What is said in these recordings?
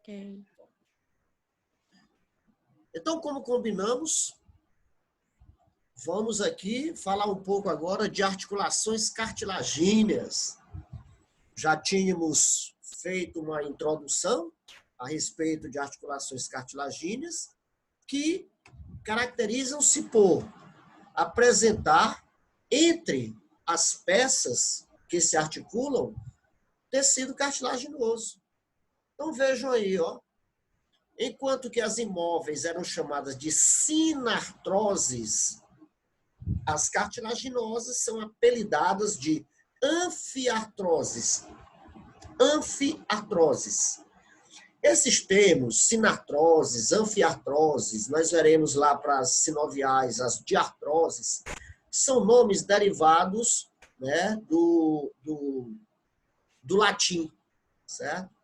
Ok. Então, como combinamos, vamos aqui falar um pouco agora de articulações cartilagíneas. Já tínhamos feito uma introdução a respeito de articulações cartilagíneas que caracterizam-se por apresentar entre as peças que se articulam tecido cartilaginoso. Então vejam aí, ó. Enquanto que as imóveis eram chamadas de sinartroses, as cartilaginosas são apelidadas de anfiartroses. Anfiartroses. Esses termos, sinartroses, anfiartroses, nós veremos lá para as sinoviais, as diartroses, são nomes derivados, né, do latim, certo?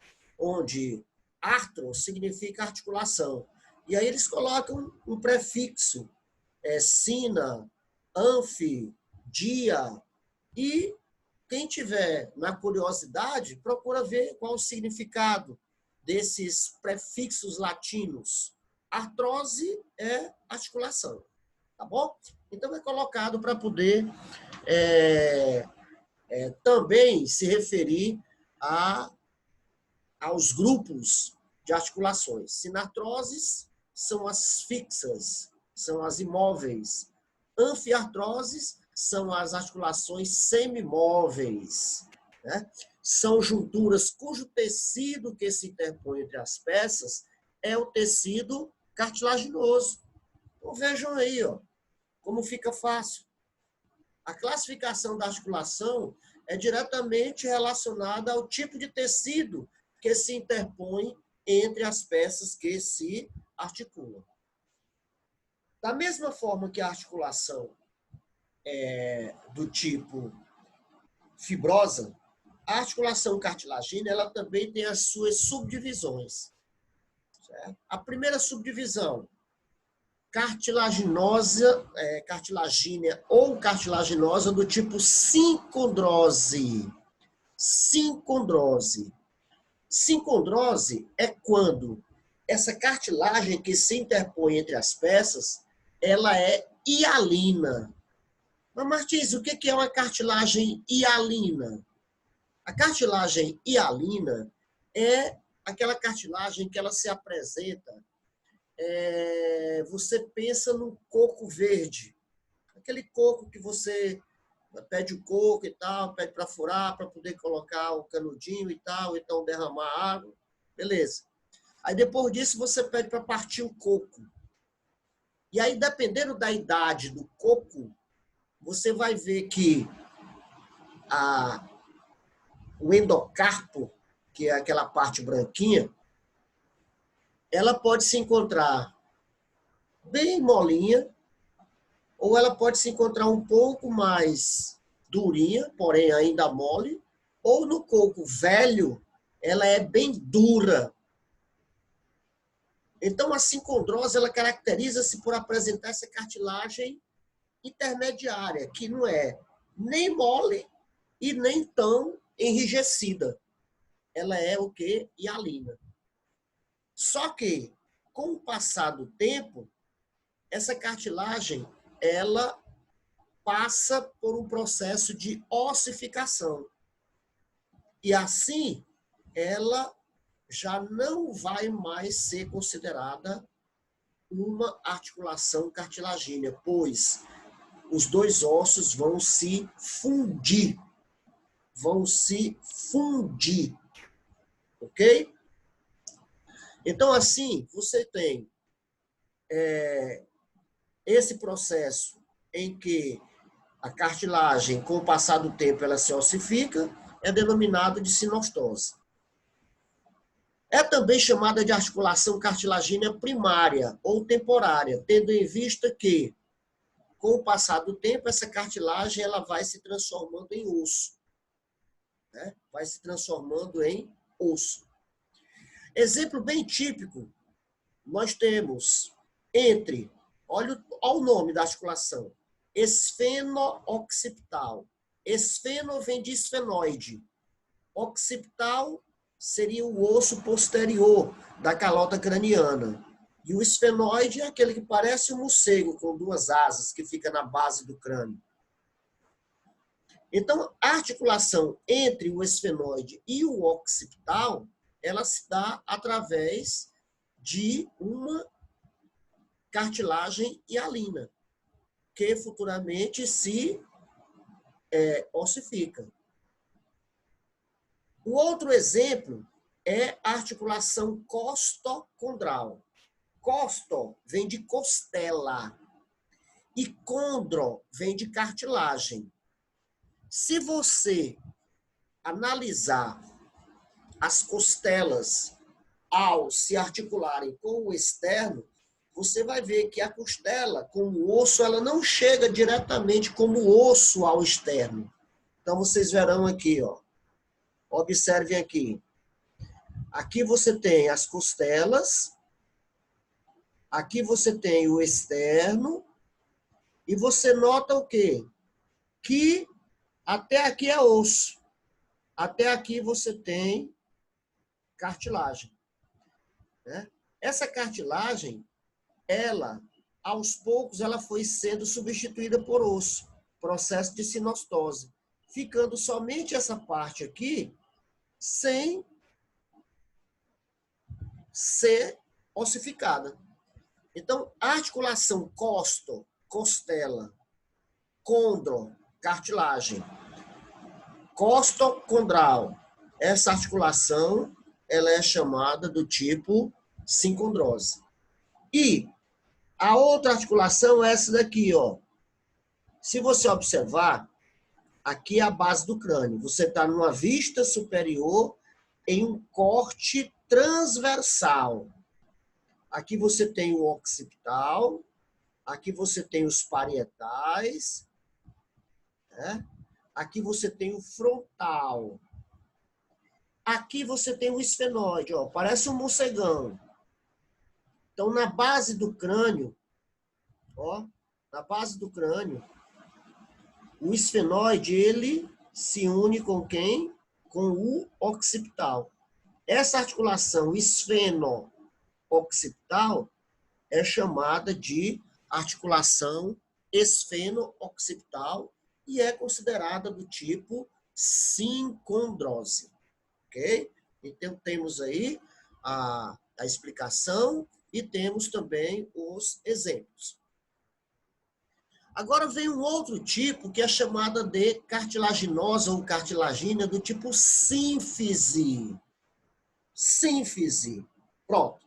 Onde artro significa articulação. E aí eles colocam um prefixo, sina, anfi, dia, e quem tiver na curiosidade, procura ver qual o significado desses prefixos latinos. Artrose é articulação, tá bom? Então é colocado para poder também se referir aos grupos de articulações. Sinartroses são as fixas, são as imóveis. Anfiartroses são as articulações semimóveis, né? São junturas cujo tecido que se interpõe entre as peças é o tecido cartilaginoso. Então vejam aí, ó, como fica fácil. A classificação da articulação é diretamente relacionada ao tipo de tecido que se interpõe entre as peças que se articulam. Da mesma forma que a articulação é do tipo fibrosa, a articulação cartilagínea ela também tem as suas subdivisões. Certo? A primeira subdivisão, cartilagínea ou cartilaginosa do tipo sincondrose. Sincondrose. Sincondrose é quando essa cartilagem que se interpõe entre as peças, ela é hialina. Mas, Martins, o que é uma cartilagem hialina? A cartilagem hialina é aquela cartilagem que ela se apresenta, você pensa num coco verde, aquele coco que você pede o coco e tal, pede para furar, para poder colocar o canudinho e tal, então derramar água, beleza. Aí depois disso você pede para partir o coco. E aí, dependendo da idade do coco, você vai ver que o endocarpo, que é aquela parte branquinha, ela pode se encontrar bem molinha, ou ela pode se encontrar um pouco mais durinha, porém ainda mole, ou no coco velho, ela é bem dura. Então, a sincondrose, ela caracteriza-se por apresentar essa cartilagem intermediária, que não é nem mole e nem tão enrijecida. Ela é o quê? Hialina. Só que, com o passar do tempo, essa cartilagem, ela passa por um processo de ossificação. E assim, ela já não vai mais ser considerada uma articulação cartilagínea, pois os dois ossos vão se fundir. Vão se fundir. Ok? Então, assim, você tem esse processo em que a cartilagem, com o passar do tempo, ela se ossifica, é denominado de sinostose. É também chamada de articulação cartilagínea primária ou temporária, tendo em vista que, com o passar do tempo, essa cartilagem ela vai se transformando em osso. Né? Vai se transformando em osso. Exemplo bem típico, nós temos olha o nome da articulação, esfeno-occipital. Esfeno vem de esfenoide. Occipital seria o osso posterior, da calota craniana. E o esfenoide é aquele que parece um morcego com duas asas, que fica na base do crânio. Então, a articulação entre o esfenoide e o occipital, ela se dá através de uma cartilagem hialina, que futuramente se ossifica. O outro exemplo é a articulação costocondral. Costo vem de costela e condro vem de cartilagem. Se você analisar as costelas ao se articularem com o externo, você vai ver que a costela, com o osso, ela não chega diretamente como osso ao externo. Então, vocês verão aqui, ó. Observem aqui. Aqui você tem as costelas, aqui você tem o externo, e você nota o quê? Que até aqui é osso. Até aqui você tem cartilagem. Né? Essa cartilagem, ela, aos poucos, ela foi sendo substituída por osso, processo de sinostose, ficando somente essa parte aqui sem ser ossificada. Então, a articulação costela, condro, cartilagem, costocondral, essa articulação, ela é chamada do tipo sincondrose. E a outra articulação é essa daqui, ó. Se você observar, aqui é a base do crânio. Você está numa vista superior em um corte transversal. Aqui você tem o occipital, aqui você tem os parietais, né? Aqui você tem o frontal. Aqui você tem o esfenoide, ó, parece um morcegão. Então, na base do crânio, ó, na base do crânio, o esfenoide, ele se une com quem? Com o occipital. Essa articulação esfeno-occipital é chamada de articulação esfeno-occipital e é considerada do tipo sincondrose. Ok? Então, temos aí a explicação e temos também os exemplos. Agora vem um outro tipo que é chamada de cartilaginosa ou cartilagínea do tipo sínfise. Sínfise. Pronto.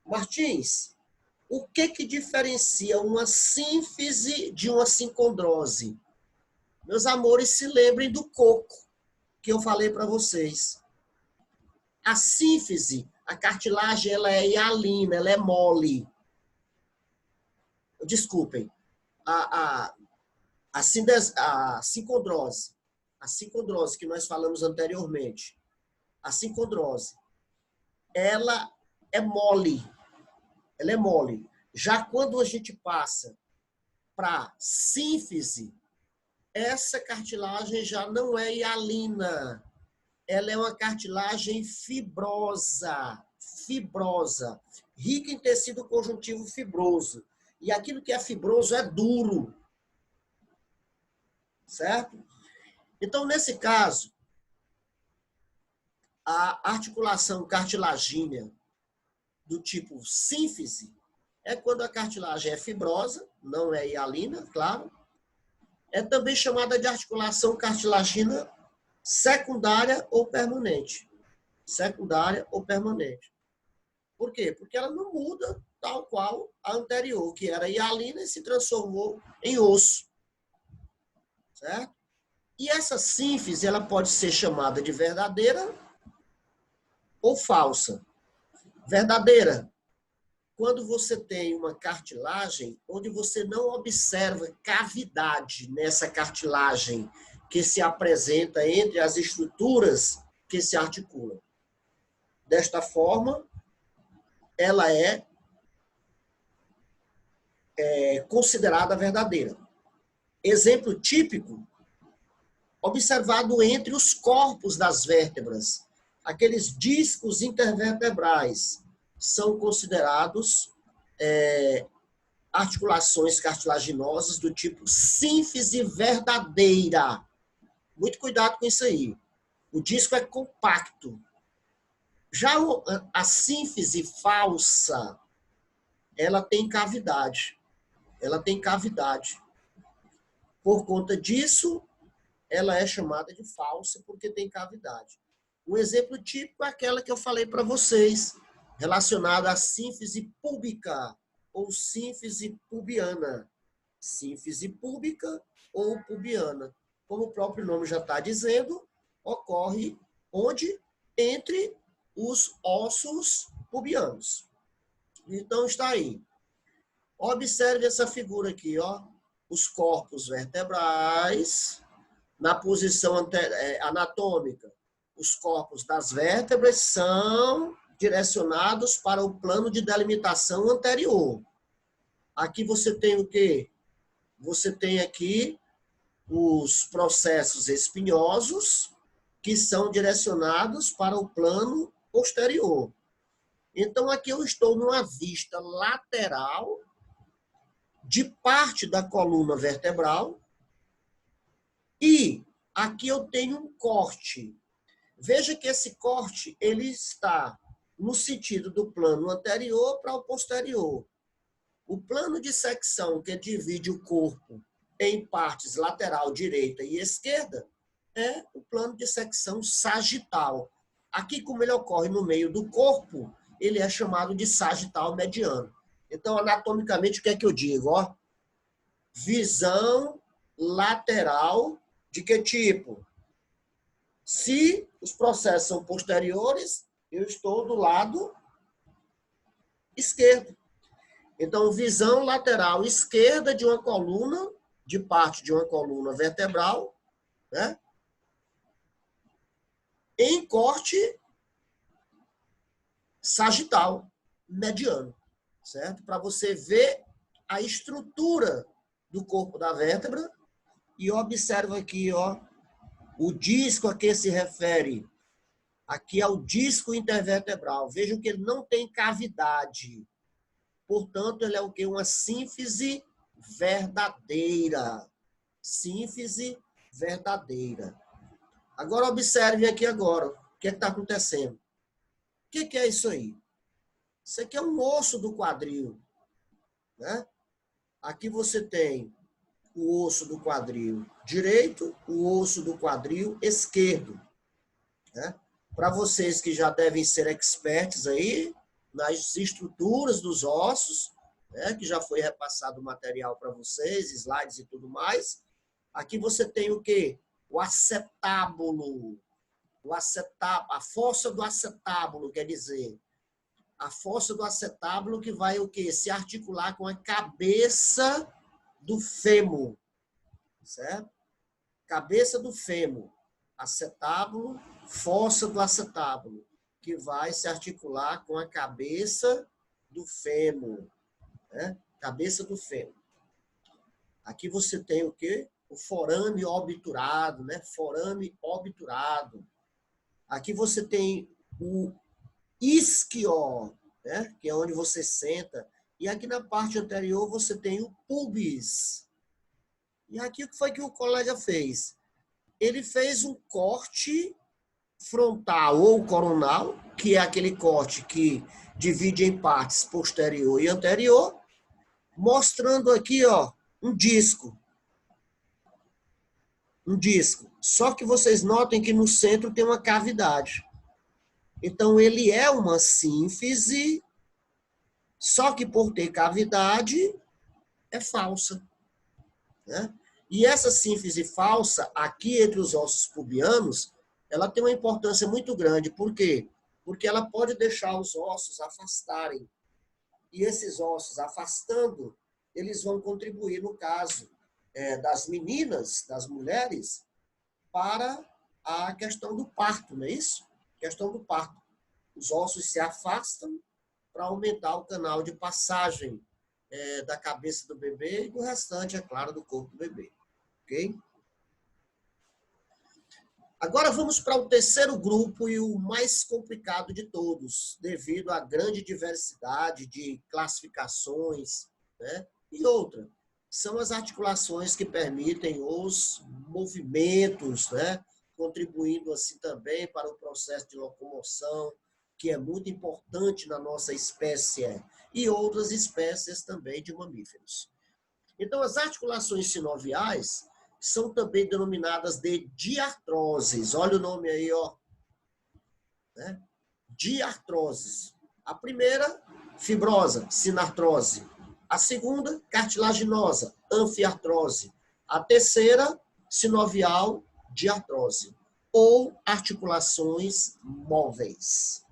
Martins, o que diferencia uma sínfise de uma sincondrose? Meus amores, se lembrem do coco que eu falei para vocês. A sínfise, a cartilagem, ela é hialina, ela é mole. Desculpem. A sincondrose que nós falamos anteriormente, a sincondrose, ela é mole. Ela é mole. Já quando a gente passa para sínfise, essa cartilagem já não é hialina. Ela é uma cartilagem fibrosa, rica em tecido conjuntivo fibroso. E aquilo que é fibroso é duro. Certo? Então, nesse caso, a articulação cartilagínea do tipo sínfise é quando a cartilagem é fibrosa, não é hialina, claro. É também chamada de articulação cartilagina secundária ou permanente. Secundária ou permanente. Por quê? Porque ela não muda tal qual a anterior, que era hialina e se transformou em osso. Certo? E essa sínfise, ela pode ser chamada de verdadeira ou falsa. Verdadeira, quando você tem uma cartilagem onde você não observa cavidade nessa cartilagem que se apresenta entre as estruturas que se articulam. Desta forma, ela é considerada verdadeira. Exemplo típico, observado entre os corpos das vértebras, aqueles discos intervertebrais, são considerados articulações cartilaginosas do tipo sínfise verdadeira. Muito cuidado com isso aí. O disco é compacto. Já a sínfise falsa, ela tem cavidade. Ela tem cavidade. Por conta disso, ela é chamada de falsa porque tem cavidade. Um exemplo típico é aquela que eu falei para vocês, relacionada à sínfise púbica ou sínfise pubiana. Sínfise púbica ou pubiana. Como o próprio nome já está dizendo, ocorre onde? Entre os ossos pubianos. Então, está aí. Observe essa figura aqui, ó. Os corpos vertebrais, na posição anatômica. Os corpos das vértebras são direcionados para o plano de delimitação anterior. Aqui você tem o quê? Você tem aqui os processos espinhosos, que são direcionados para o plano posterior. Então, aqui eu estou numa vista lateral de parte da coluna vertebral e aqui eu tenho um corte. Veja que esse corte ele está no sentido do plano anterior para o posterior. O plano de secção que divide o corpo em partes lateral direita e esquerda é o plano de secção sagital. Aqui, como ele ocorre no meio do corpo, ele é chamado de sagital mediano. Então, anatomicamente, o que é que eu digo? Ó? Visão lateral de que tipo? Se os processos são posteriores, eu estou do lado esquerdo. Então, visão lateral esquerda de uma coluna, de parte de uma coluna vertebral, né? Em corte sagital, mediano, certo? Para você ver a estrutura do corpo da vértebra e observa aqui, ó, o disco a que se refere. Aqui é o disco intervertebral. Vejam que ele não tem cavidade. Portanto, ele é o quê? Uma sínfise verdadeira. Sínfise verdadeira. Agora, observe aqui agora. O que está acontecendo? O que é isso aí? Isso aqui é um osso do quadril. Né? Aqui você tem o osso do quadril direito, o osso do quadril esquerdo. Né? Para vocês que já devem ser experts aí nas estruturas dos ossos, né? Que já foi repassado o material para vocês, slides e tudo mais. Aqui você tem o quê? O acetábulo. A fossa do acetábulo, quer dizer, a fossa do acetábulo que vai o quê? Se articular com a cabeça do fêmur, certo? Cabeça do fêmur, acetábulo, fossa do acetábulo, que vai se articular com a cabeça do fêmur, né? Cabeça do fêmur. Aqui você tem o quê? O forame obturado, né? Forame obturado. Aqui você tem o isquio, né? Que é onde você senta. E aqui na parte anterior você tem o pubis. E aqui o que foi que o colega fez? Ele fez um corte frontal ou coronal, que é aquele corte que divide em partes posterior e anterior, mostrando aqui, ó, um disco. Um disco. Só que vocês notem que no centro tem uma cavidade. Então, ele é uma sínfise, só que por ter cavidade, é falsa. Né? E essa sínfise falsa, aqui entre os ossos pubianos, ela tem uma importância muito grande. Por quê? Porque ela pode deixar os ossos afastarem. E esses ossos afastando, eles vão contribuir, no caso das meninas, das mulheres, para a questão do parto, não é isso? Questão do parto. Os ossos se afastam para aumentar o canal de passagem da cabeça do bebê e do restante, é claro, do corpo do bebê. Ok? Agora vamos para o terceiro grupo e o mais complicado de todos, devido à grande diversidade de classificações, né? E outra, são as articulações que permitem os movimentos, né? Contribuindo assim também para o processo de locomoção, que é muito importante na nossa espécie e outras espécies também de mamíferos. Então, as articulações sinoviais são também denominadas de diartroses. Olha o nome aí, ó. Né? Diartroses. A primeira, fibrosa, sinartrose. A segunda, cartilaginosa, anfiartrose. A terceira, sinovial, diartrose. Ou articulações móveis.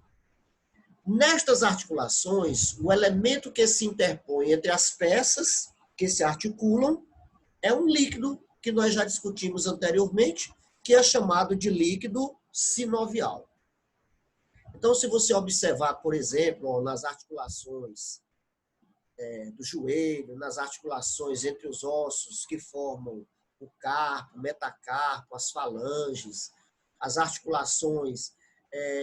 Nestas articulações, o elemento que se interpõe entre as peças que se articulam é um líquido que nós já discutimos anteriormente, que é chamado de líquido sinovial. Então, se você observar, por exemplo, nas articulações do joelho, nas articulações entre os ossos que formam o carpo, o metacarpo, as falanges, as articulações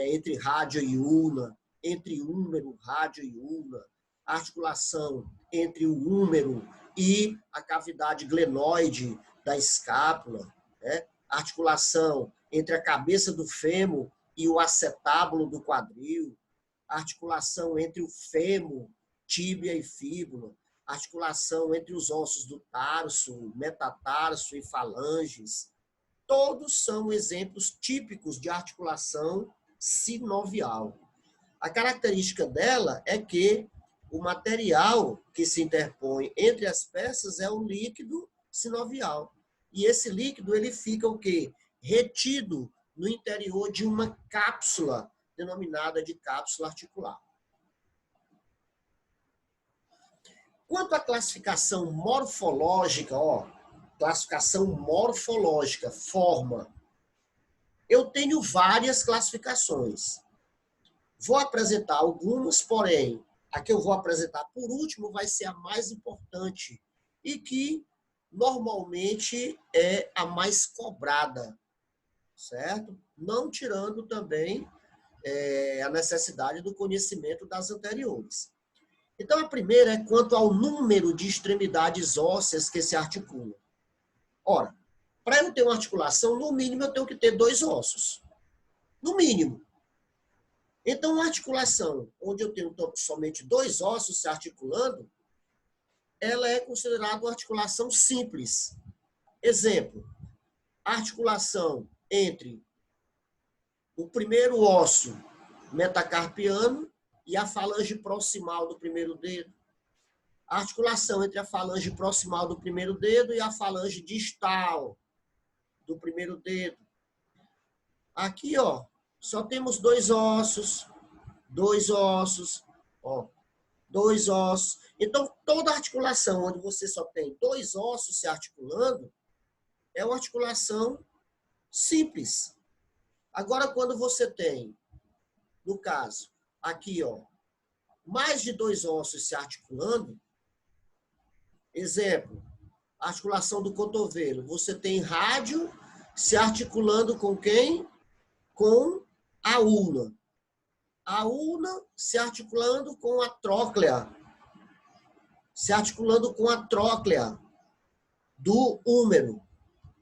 entre rádio e ulna, entre húmero, rádio e ulna, a articulação entre o húmero e a cavidade glenoide da escápula, né? A articulação entre a cabeça do fêmur e o acetábulo do quadril, a articulação entre o fêmur, tíbia e fíbula, a articulação entre os ossos do tarso, metatarso e falanges, todos são exemplos típicos de articulação sinovial. A característica dela é que o material que se interpõe entre as peças é o líquido sinovial. E esse líquido ele fica o quê? Retido no interior de uma cápsula, denominada de cápsula articular. Quanto à classificação morfológica, classificação morfológica, forma, eu tenho várias classificações. Vou apresentar algumas, porém, a que eu vou apresentar por último vai ser a mais importante e que normalmente é a mais cobrada, certo? Não tirando também a necessidade do conhecimento das anteriores. Então, a primeira é quanto ao número de extremidades ósseas que se articulam. Ora, para eu ter uma articulação, no mínimo eu tenho que ter 2 ossos. No mínimo. Então, uma articulação onde eu tenho somente 2 ossos se articulando, ela é considerada uma articulação simples. Exemplo, a articulação entre o primeiro osso metacarpiano e a falange proximal do primeiro dedo. A articulação entre a falange proximal do primeiro dedo e a falange distal do primeiro dedo. Aqui, só temos 2 ossos, 2 ossos, 2 ossos. Então, toda articulação onde você só tem 2 ossos se articulando é uma articulação simples. Agora, quando você tem, no caso, aqui, mais de 2 ossos se articulando, exemplo, a articulação do cotovelo, você tem rádio se articulando com quem? Com a ulna. A ulna se articulando com a tróclea. Se articulando com a tróclea do húmero.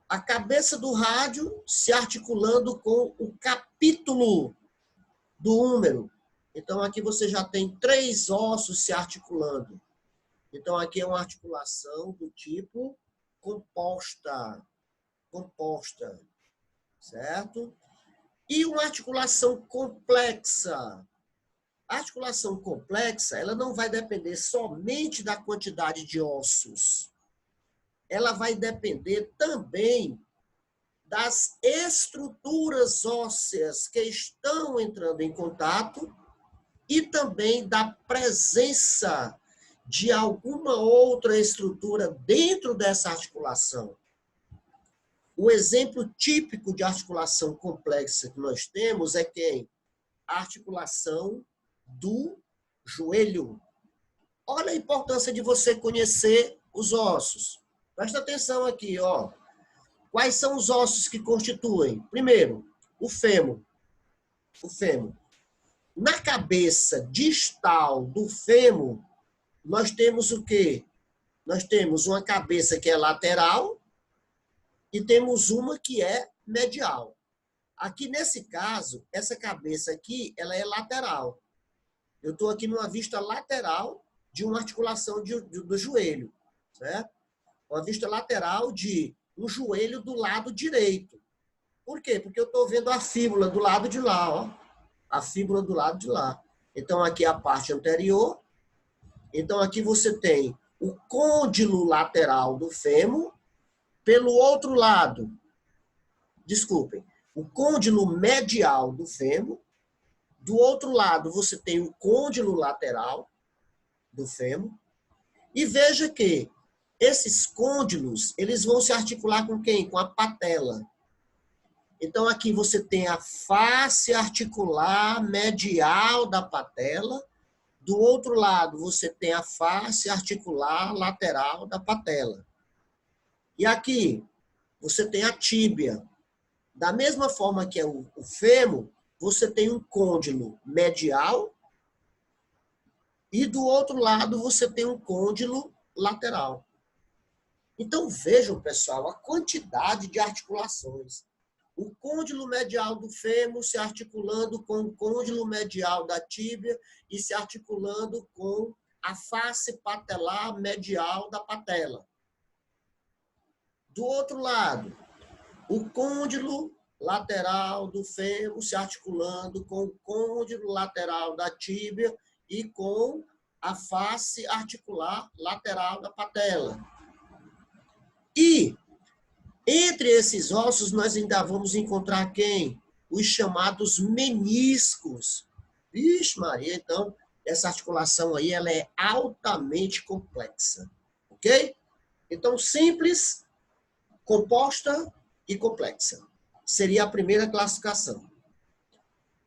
A cabeça do rádio se articulando com o capítulo do húmero. Então, aqui você já tem 3 ossos se articulando. Então, aqui é uma articulação do tipo composta. Composta. Certo? E uma articulação complexa. A articulação complexa, ela não vai depender somente da quantidade de ossos. Ela vai depender também das estruturas ósseas que estão entrando em contato e também da presença de alguma outra estrutura dentro dessa articulação. O exemplo típico de articulação complexa que nós temos é quem? A articulação do joelho. Olha a importância de você conhecer os ossos. Presta atenção aqui, Quais são os ossos que constituem? Primeiro, o fêmur. O fêmur. Na cabeça distal do fêmur, nós temos o quê? Nós temos uma cabeça que é lateral e temos uma que é medial. Aqui, nesse caso, essa cabeça aqui, ela é lateral. Eu estou aqui numa vista lateral de uma articulação do joelho, certo? Uma vista lateral de um joelho do lado direito. Por quê? Porque eu estou vendo a fíbula do lado de lá, ó. A fíbula do lado de lá. Então, aqui é a parte anterior. Então, aqui você tem o côndilo lateral do fêmur. Pelo outro lado, desculpem, o côndilo medial do fêmur. Do outro lado, você tem o côndilo lateral do fêmur. E veja que esses côndilos, eles vão se articular com quem? Com a patela. Então, aqui você tem a face articular medial da patela. Do outro lado, você tem a face articular lateral da patela. E aqui, você tem a tíbia. Da mesma forma que é o fêmur, você tem um côndilo medial e do outro lado você tem um côndilo lateral. Então, vejam, pessoal, a quantidade de articulações. O côndilo medial do fêmur se articulando com o côndilo medial da tíbia e se articulando com a face patelar medial da patela. Do outro lado, o côndilo lateral do fêmur se articulando com o côndilo lateral da tíbia e com a face articular lateral da patela. E entre esses ossos, nós ainda vamos encontrar quem? Os chamados meniscos. Vixe, Maria, então, essa articulação aí, ela é altamente complexa. Ok? Então, simples, composta e complexa. Seria a primeira classificação.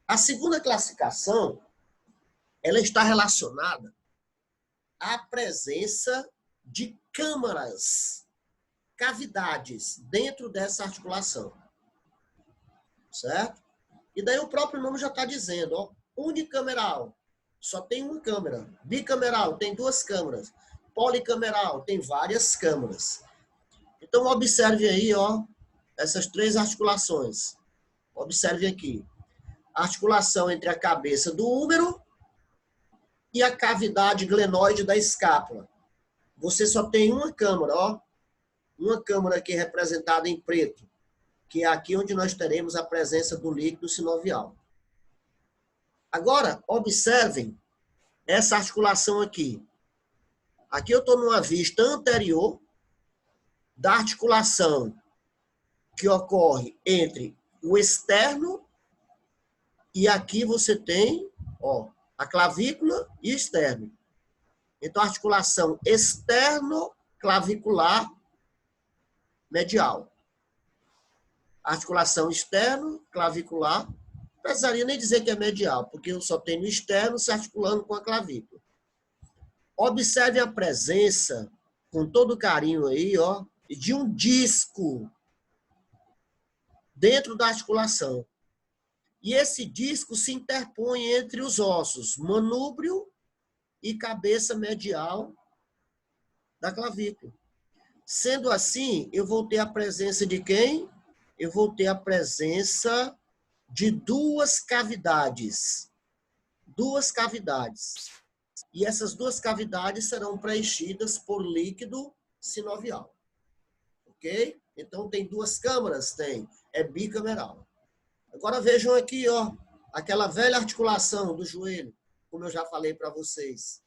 A segunda classificação, ela está relacionada à presença de câmaras, cavidades dentro dessa articulação. Certo? E daí o próprio nome já está dizendo, ó, unicameral, só tem uma câmara. Bicameral, tem duas câmaras. Policameral, tem várias câmaras. Então, observe aí, ó, essas três articulações. Observe aqui. A articulação entre a cabeça do úmero e a cavidade glenoide da escápula. Você só tem uma câmara, ó. Uma câmara aqui representada em preto, que é aqui onde nós teremos a presença do líquido sinovial. Agora, observem essa articulação aqui. Aqui eu estou numa vista anterior da articulação que ocorre entre o externo e aqui você tem, ó, a clavícula e externo. Então, a articulação externo-clavicular medial. Articulação externo-clavicular, não precisaria nem dizer que é medial, porque eu só tenho o externo se articulando com a clavícula. Observe a presença, com todo carinho aí, ó, de um disco dentro da articulação. E esse disco se interpõe entre os ossos manúbrio e cabeça medial da clavícula. Sendo assim, eu vou ter a presença de quem? Eu vou ter a presença de duas cavidades. Duas cavidades. E essas duas cavidades serão preenchidas por líquido sinovial. Ok? Então, tem duas câmaras? Tem. É bicameral. Agora, vejam aqui, ó, aquela velha articulação do joelho, como eu já falei para vocês.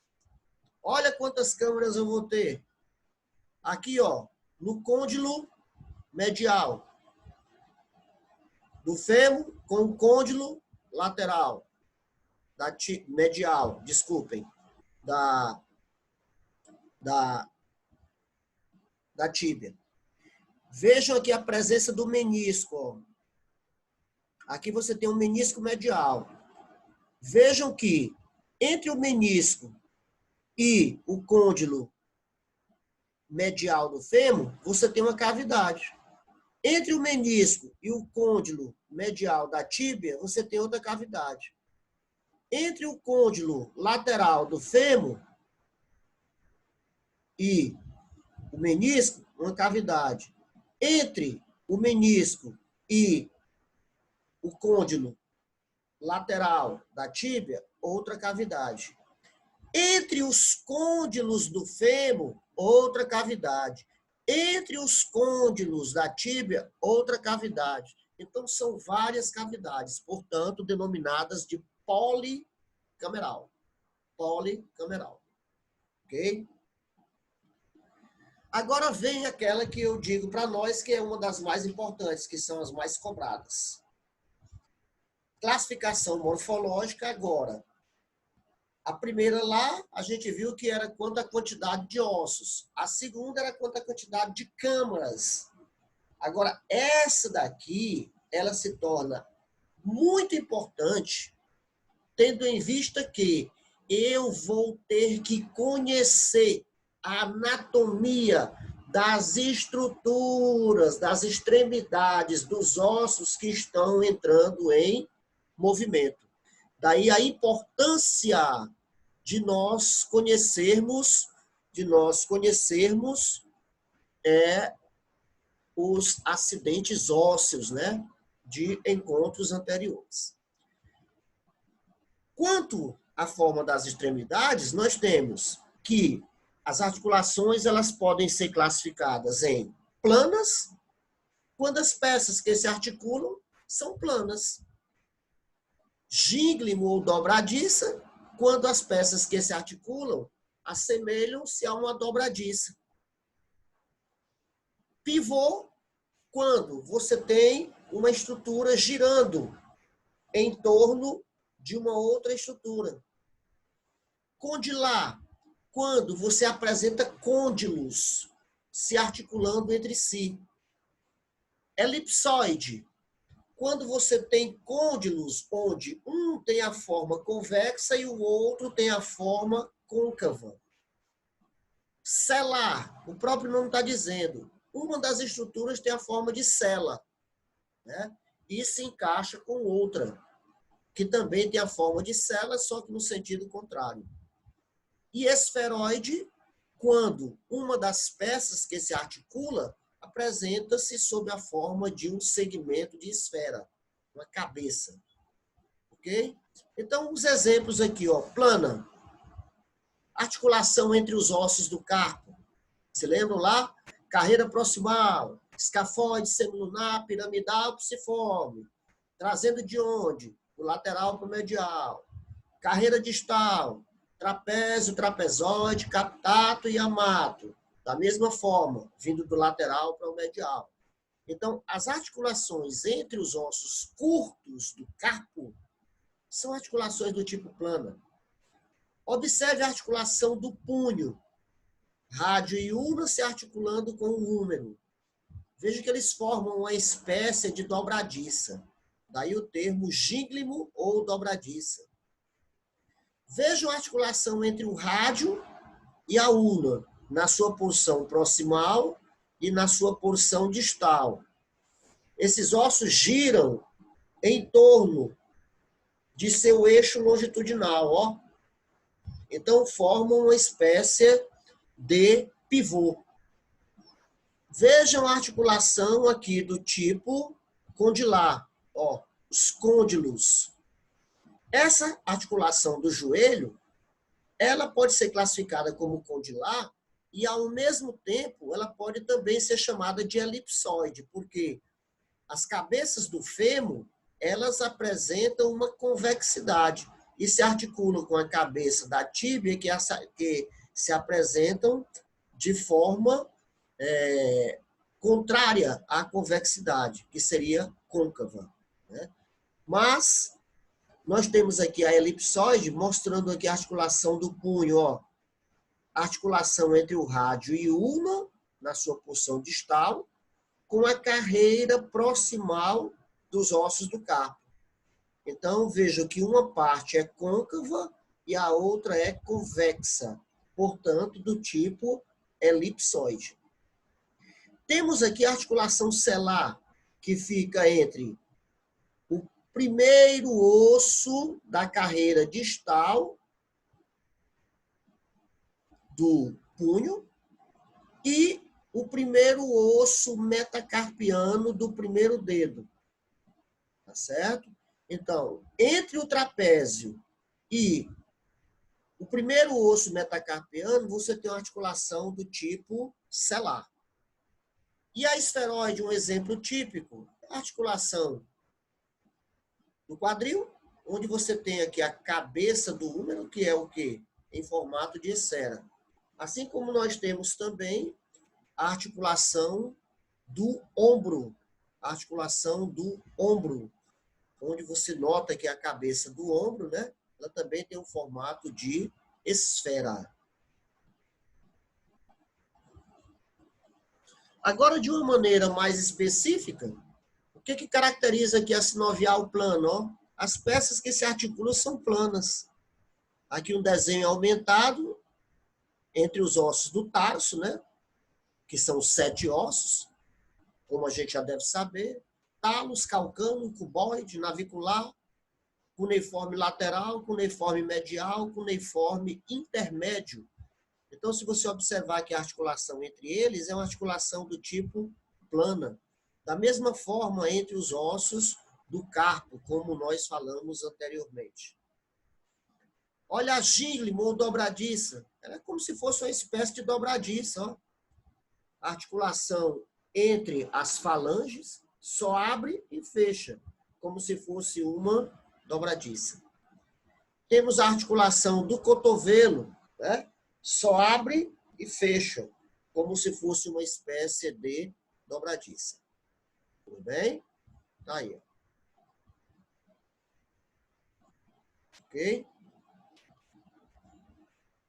Olha quantas câmaras eu vou ter. Aqui, ó, no côndilo medial do fêmur com o côndilo lateral, medial, desculpem, da tíbia. Vejam aqui a presença do menisco. Ó. Aqui você tem um menisco medial. Vejam que entre o menisco e o côndilo medial do fêmur, você tem uma cavidade. Entre o menisco e o côndilo medial da tíbia, você tem outra cavidade. Entre o côndilo lateral do fêmur e o menisco, uma cavidade. Entre o menisco e o côndilo lateral da tíbia, outra cavidade. Entre os côndilos do fêmur, outra cavidade. Entre os côndilos da tíbia, outra cavidade. Então, são várias cavidades, portanto, denominadas de policameral. Policameral. Ok? Agora vem aquela que eu digo para nós que é uma das mais importantes, que são as mais cobradas. Classificação morfológica agora. A primeira lá, a gente viu que era quanto à quantidade de ossos. A segunda era quanto à quantidade de câmaras. Agora, essa daqui, ela se torna muito importante, tendo em vista que eu vou ter que conhecer a anatomia das estruturas, das extremidades, dos ossos que estão entrando em movimento. Daí a importância de nós conhecermos os acidentes ósseos, né, de encontros anteriores. Quanto à forma das extremidades, nós temos que as articulações elas podem ser classificadas em planas, quando as peças que se articulam são planas. Gínglimo ou dobradiça, quando as peças que se articulam assemelham-se a uma dobradiça. Pivô, quando você tem uma estrutura girando em torno de uma outra estrutura. Condilar, quando você apresenta côndilos se articulando entre si. Elipsoide, quando você tem côndilos onde um tem a forma convexa e o outro tem a forma côncava. Celar, o próprio nome está dizendo, uma das estruturas tem a forma de cela, né? E se encaixa com outra, que também tem a forma de cela, só que no sentido contrário. E esferoide, quando uma das peças que se articula apresenta-se sob a forma de um segmento de esfera, uma cabeça. Ok? Então, os exemplos aqui, ó, plana, articulação entre os ossos do carpo. Se lembram lá? Carreira proximal, escafoide, semilunar, piramidal, psiforme. Trazendo de onde? Do lateral para o medial. Carreira distal, trapézio, trapezoide, captato e amato. Da mesma forma, vindo do lateral para o medial. Então, as articulações entre os ossos curtos do carpo são articulações do tipo plana. Observe a articulação do punho. Rádio e ulna se articulando com o húmero. Veja que eles formam uma espécie de dobradiça. Daí o termo gínglimo ou dobradiça. Veja a articulação entre o rádio e a ulna, na sua porção proximal e na sua porção distal. Esses ossos giram em torno de seu eixo longitudinal, ó. Então, formam uma espécie de pivô. Vejam a articulação aqui do tipo condilar, ó, os côndilos. Essa articulação do joelho, ela pode ser classificada como condilar e, ao mesmo tempo, ela pode também ser chamada de elipsoide, porque as cabeças do fêmur, elas apresentam uma convexidade e se articulam com a cabeça da tíbia, que se apresentam de forma contrária à convexidade, que seria côncava, né? Mas nós temos aqui a elipsoide, mostrando aqui a articulação do punho, ó. A articulação entre o rádio e ulna, na sua porção distal, com a carreira proximal dos ossos do carpo. Então, vejo que uma parte é côncava e a outra é convexa, portanto, do tipo elipsoide. Temos aqui a articulação celar, que fica entre o primeiro osso da carreira distal do punho e o primeiro osso metacarpiano do primeiro dedo. Tá certo? Então, entre o trapézio e o primeiro osso metacarpiano, você tem uma articulação do tipo celar. E a esferoide, um exemplo típico, a articulação do quadril, onde você tem aqui a cabeça do húmero, que é o quê? Em formato de esfera. Assim como nós temos também a articulação do ombro, onde você nota que a cabeça do ombro, né, ela também tem um formato de esfera. Agora, de uma maneira mais específica, o que caracteriza aqui a sinovial plana? Ó? As peças que se articulam são planas. Aqui um desenho aumentado entre os ossos do tarso, né, que são 7 ossos, como a gente já deve saber, talos, calcâneo, cuboide, navicular, cuneiforme lateral, cuneiforme medial, cuneiforme intermédio. Então, se você observar que a articulação entre eles é uma articulação do tipo plana. Da mesma forma, entre os ossos do carpo, como nós falamos anteriormente. Olha a gíglima ou dobradiça. Ela é como se fosse uma espécie de dobradiça. Ó. A articulação entre as falanges só abre e fecha, como se fosse uma dobradiça. Temos a articulação do cotovelo, né? Só abre e fecha, como se fosse uma espécie de dobradiça. Tudo bem? Tá aí. Ok?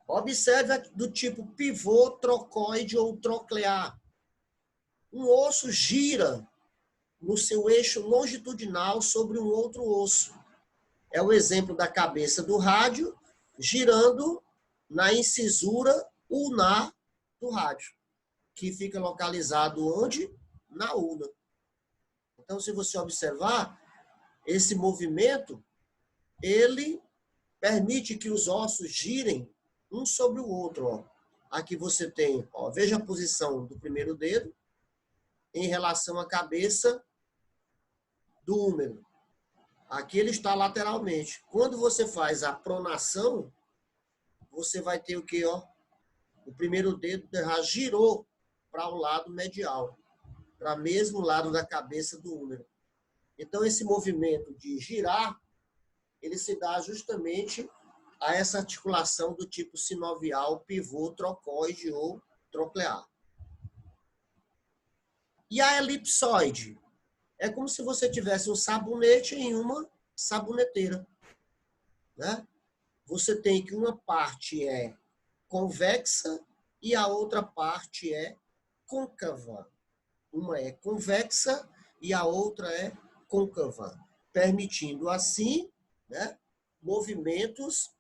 Observe do tipo pivô, trocoide ou troclear. Um osso gira no seu eixo longitudinal sobre um outro osso. É o exemplo da cabeça do rádio girando na incisura ulnar do rádio, que fica localizado onde? Na ulna. Então, se você observar, esse movimento, ele permite que os ossos girem um sobre o outro. Ó. Aqui você tem, ó, veja a posição do primeiro dedo em relação à cabeça do húmero. Aqui ele está lateralmente. Quando você faz a pronação, você vai ter o quê? Ó? O primeiro dedo já girou para o lado medial, para o mesmo lado da cabeça do húmero. Então, esse movimento de girar, ele se dá justamente a essa articulação do tipo sinovial, pivô, trocoide ou troclear. E a elipsoide? É como se você tivesse um sabonete em uma saboneteira. Né? Você tem que uma parte é convexa e a outra parte é côncava. Uma é convexa e a outra é côncava, permitindo assim, né, movimentos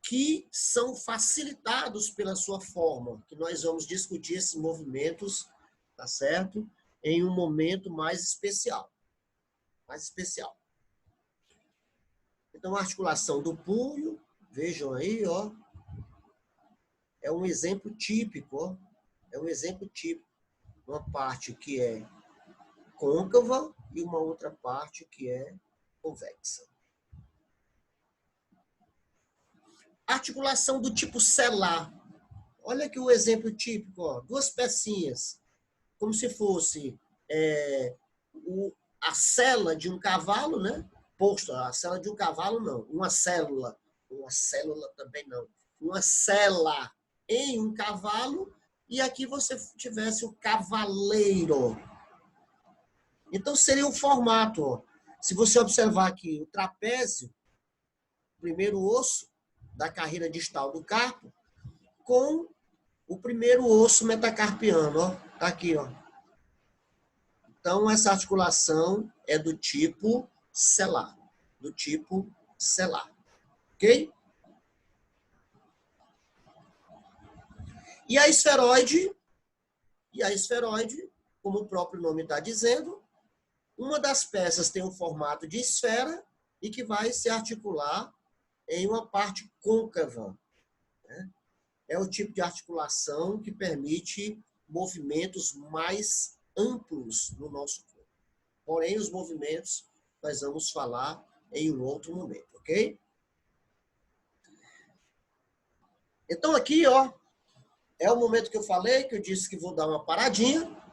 que são facilitados pela sua forma, que nós vamos discutir esses movimentos, tá certo? Em um momento mais especial. Então, a articulação do punho, vejam aí, ó, é um exemplo típico, ó, é um exemplo típico. Uma parte que é côncava e uma outra parte que é convexa. Articulação do tipo celar. Olha aqui o exemplo típico, ó, 2 pecinhas, como se fosse a sela de um cavalo, né? Poxa, a sela de um cavalo não, uma célula também não, uma cela em um cavalo, e aqui você tivesse o cavaleiro. Então, seria o formato. Ó. Se você observar aqui o trapézio, o primeiro osso da carreira distal do carpo, com o primeiro osso metacarpiano. Ó. Tá aqui, ó. Então, essa articulação é do tipo celar. Ok? E a esferoide, como o próprio nome está dizendo, uma das peças tem um formato de esfera e que vai se articular em uma parte côncava, né? É o tipo de articulação que permite movimentos mais amplos no nosso corpo. Porém, os movimentos nós vamos falar em um outro momento, ok? Então, aqui, ó, é o momento que eu falei, que eu disse que vou dar uma paradinha,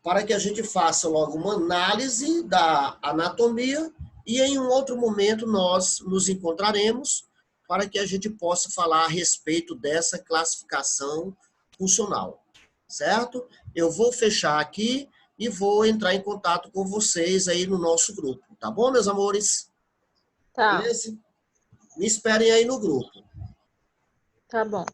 para que a gente faça logo uma análise da anatomia e em um outro momento nós nos encontraremos para que a gente possa falar a respeito dessa classificação funcional, certo? Eu vou fechar aqui e vou entrar em contato com vocês aí no nosso grupo, tá bom, meus amores? Tá. Beleza? Me esperem aí no grupo. Tá bom.